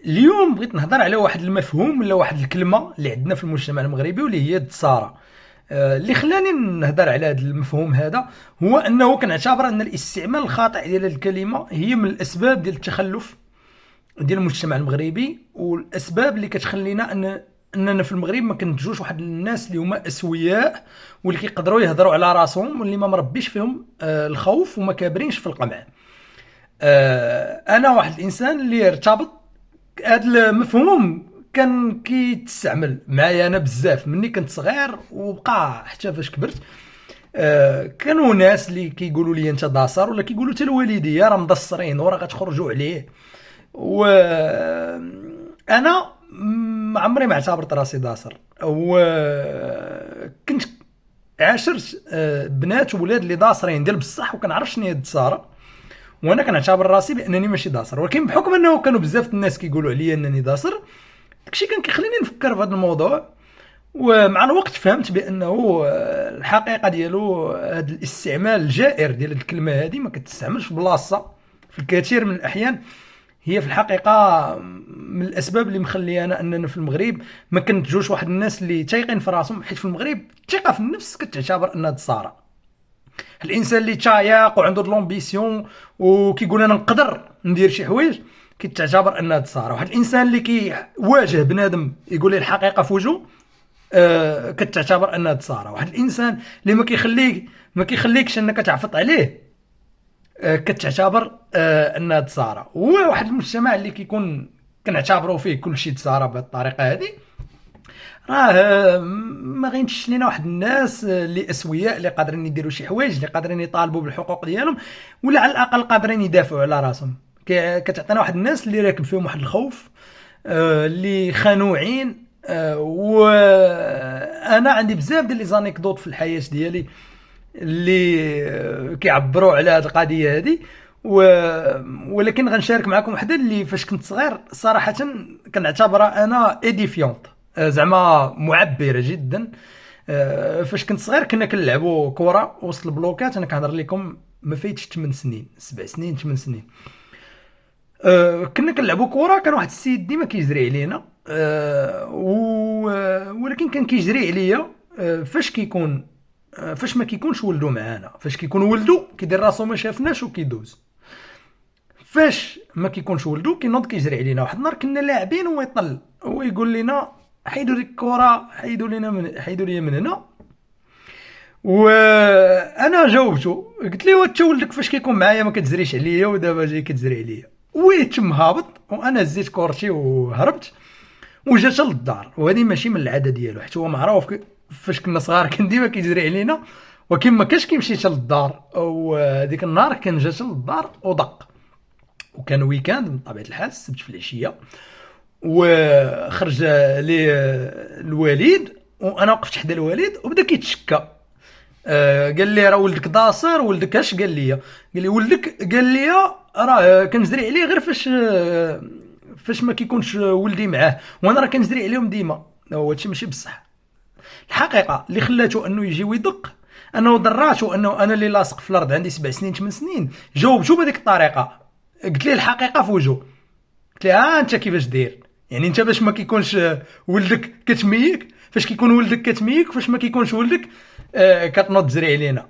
اليوم بغيت نهضر على واحد المفهوم ولا واحد الكلمه اللي عندنا في المجتمع المغربي واللي هي الدساره. اللي خلاني نهضر على هذا المفهوم هذا هو انه كنعتبر ان الاستعمال الخاطئ ديال الكلمه هي من الاسباب ديال التخلف ديال المجتمع المغربي، والاسباب اللي كتخلينا اننا في المغرب ما كنتجوش واحد الناس اللي هما اسوياء واللي كيقدروا يهضروا على راسهم واللي ما مربيش فيهم الخوف وما كابرينش في القمع. انا واحد الانسان اللي ارتبط هذا المفهوم كان كيتستعمل معايا انا بزاف مني كنت صغير وبقى حتى فاش كبرت. كانوا ناس اللي كيقولوا لي انت داصر ولا كيقولوا حتى الوالديه راه مدصرين وراه غتخرجوا عليه. و انا ما عمري ما اعتبرت راسي داصر، وكنت عاشرت بنات وولاد اللي داصرين ديال بصح وكنعرف شنو هي الدساره، وانا كنعتبر راسي بانني ماشي داصر، ولكن بحكم انه كانوا بزاف الناس كيقولوا عليا انني داصر داكشي كان كيخليني نفكر في هذا الموضوع. ومع الوقت فهمت بانه الحقيقه ديالو هذا الاستعمال الجائر ديال الكلمه هذه ما كتستعملش في بلاصه في الكثير من الاحيان. هي في الحقيقه من الاسباب اللي مخليانا اننا في المغرب ما كنتجوش واحد الناس اللي تايقين في راسهم، حيت في المغرب الثقه في النفس كتعتبر انها دساره. الانسان اللي تايق وعنده لومبيسيون وكيقول انا نقدر ندير شي حوايج كتعتبر انها دساره. واحد الانسان اللي كيواجه بنادم يقول لي الحقيقه في وجهه كتعتبر انها دساره. واحد الانسان اللي ما كيخليكش انك تعفط عليه كتعتبر انها دساره. هو واحد المجتمع اللي كيكون كنعتبروا فيه كل شيء دساره بهذه الطريقه هذه، راه ما غينتش لينا واحد الناس اللي اسوياء اللي قادرين يديروا شي حوايج اللي قادرين يطالبوا بالحقوق ديالهم ولا على الاقل قادرين يدافعوا على راسهم. كتعطينا واحد الناس اللي راكب فيهم واحد الخوف اللي خنوعين. وانا عندي بزاف ديال لي زانيكدوت في الحياه ديالي اللي كيعبروا على هذه القضيه هذه. ولكن غنشارك معكم وحده اللي فاش كنت صغير صراحه كنعتبرها انا ايديفيونت، زعما معبره جدا. فاش كنت صغير كنا كنلعبوا كره وسط البلوكات، انا كنهضر لكم ما فايتش 8 سنين 7 سنين 8 سنين. كنا كنلعبوا كره، كان واحد السيد ديما كيجري علينا. ولكن كان كيجري عليا فاش ما كيكونش ولدو معانا. فاش كيكون ولدو كيدير راسو ما شافناش وكيدوز، فاش ما كيكونش ولدو كينوض كيجري علينا. واحد النهار كنا لاعبين ويطل هو يقول لنا حيدوا ديك الكره، حيدوا لي من هنا. وانا جاوبته قلت لي وانت ولدك فاش كيكون معايا ما كتزريش عليا ودابا جاي كتزري عليا. ويتم هابط وانا زيت كورتي وهربت وجات للدار. وهذه ماشي من العاده ديالو، حيت هو معروف فاش كنا صغار كان ديما كيجري علينا، ولكن ما كاش كيمشي حتى للدار. وديك النهار كان جات للدار ودق، وكان ويكاند من طبيعه الحال السبت في العشيه. وخرج لي الوالد وانا وقفت حدا الوالد وبدا كيتشكى. قال لي راه ولدك داصر. ولدك اش قال لي؟ قال لي ولدك قال لي راه كنجري عليه غير فاش ما كيكونش ولدي معاه، وانا راه كنجري عليهم ديما. هو هادشي ماشي بصح. الحقيقه اللي خلاته انه يجي ويدق انه ضراته انه انا اللي لاصق في الارض عندي 7 سنين 8 سنين. جاوبته بهذيك الطريقه، قلت ليه الحقيقه في وجهه. قلت ليه انت كيفاش داير؟ يعني انت باش ما كيكونش ولدك كتميك، فاش كيكون ولدك كتميك، فاش ما كيكونش ولدك كتنوض تزري علينا.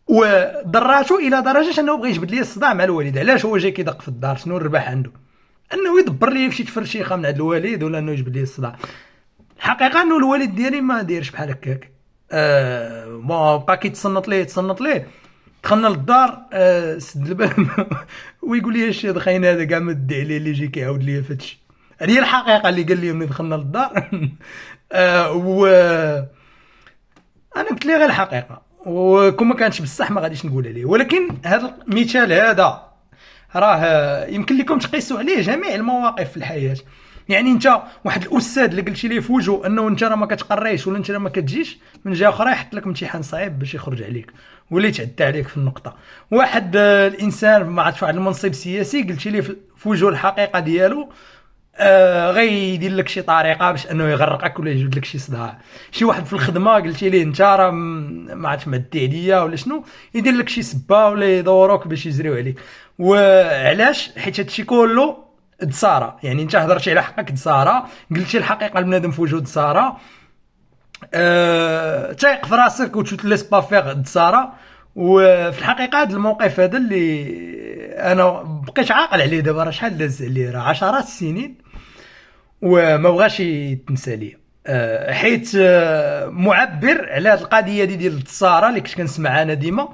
وضراته الى درجه انه بغى يجبد لي الصداع مع الوالد. علاش هو جاي كيدق في الدار؟ شنو الربح عنده؟ انه يدبر لي في شي تفرشيخه من عند الوالد ولا انه يجبد لي الصداع. الحقيقه انه الوالد ديالي ما دايرش بحال هكاك. بقى كيتصنت ليه دخلنا للدار. سد الباب ويقول لي اش هذا خاين هذا كاع ما دي عليه اللي يجي كيعاود لي فهادشي. هذه هي الحقيقه اللي قال لي ملي دخلنا للدار. و انا قلت ليه غير الحقيقه، وكون ما كانتش بصح ما غاديش نقول عليه. ولكن هذا المثال هذا راه يمكن لكم تقيسوا عليه جميع المواقف في الحياه. يعني انت واحد الاستاذ اللي قلتي ليه في وجهه انه انت راه ما كتقريش ولا انت راه ما كتجيش، من جهه اخرى يحط لك امتحان صعيب باش يخرج عليك ولا يتعدى عليك في النقطه. واحد الانسان ما عرفش واحد المنصب سياسي قلتي ليه في وجهه الحقيقه ديالو غيدير لك شي طريقه باش انه يغرقك ولا يجبد لك شي صداع. شي واحد في الخدمه قلتي ليه انت راه ما عرفتش معدي عليا ولا شنو، يدير لك شي سبه ولا يدوروك باش يجريو عليك. وعلاش؟ حيت هادشي كله دساره، يعني انت هضرتي على حقك دساره، قلتي الحقيقه البنادم في وجود دساره، تايق في راسك وتشوت لي سبا فيغ دساره. وفي الحقيقه هذا الموقف هذا اللي انا بقيت عاقل عليه دابا، راه شحال داز عليه، راه 10 سنين، وما بغاش يتنسى ليا. حيت معبر على هذه القضيه ديال التصاره اللي كنت كنسمع انا ديما،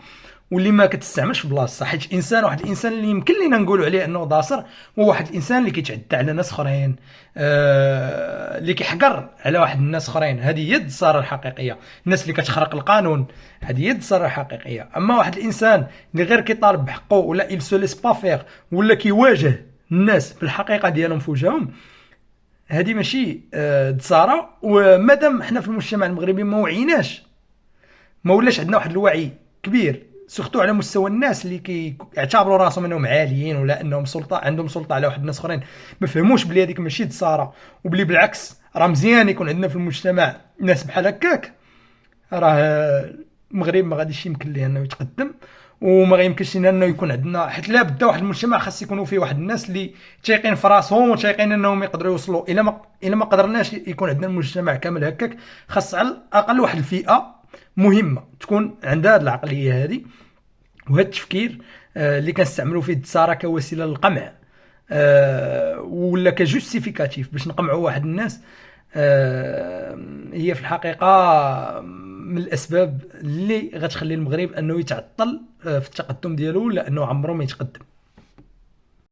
واللي ما كتستعملش في بلاصتها. حيت انسان، واحد الانسان اللي يمكن لينا نقولوا عليه انه ضاصر، هو واحد الانسان اللي كيتعدى على ناس اخرين، اللي كيحقر على واحد الناس اخرين. هذه هي الضساره الحقيقيه. الناس اللي كتخرق القانون، هذه هي الضساره الحقيقيه. اما واحد الانسان اللي غير كيطالب بحقه، ولا il se laisse pas faire، ولا كيواجه الناس بالحقيقه ديالهم في وجههم، هذه ماشي دساره. ومادام حنا في المجتمع المغربي ما وعيناش، ما ولاش عندنا واحد الوعي كبير، سورتو على مستوى الناس اللي كيعتبروا راسهم انهم عاليين، ولا انهم سلطه، عندهم سلطه على واحد الناس اخرين، ما فهموش بلي هذيك ماشي دساره، وبلي بالعكس راه مزيان يكون عندنا في المجتمع ناس بحال هكاك. راه المغرب ما غاديش يمكن ليه انه يتقدم، وما غيمكنش لنا انه يكون عندنا، حيت لا بدا واحد المجتمع خاص يكونوا فيه واحد الناس اللي تايقين في راسهم وتايقين انهم يقدروا يوصلوا. الا ما قدرناش يكون عندنا المجتمع كامل هكاك، خاص على الاقل واحد الفئه مهمه تكون عندها هذه العقليه هذه وهذا التفكير، اللي كنستعملوا فيه الدساره كوسيله للقمع، ولا كجوستيفيكاتيف باش نقمعوا واحد الناس. هي في الحقيقه من الاسباب اللي غتخلي المغرب انه يتعطل في التقدم ديالو، لانه عمره ما يتقدم.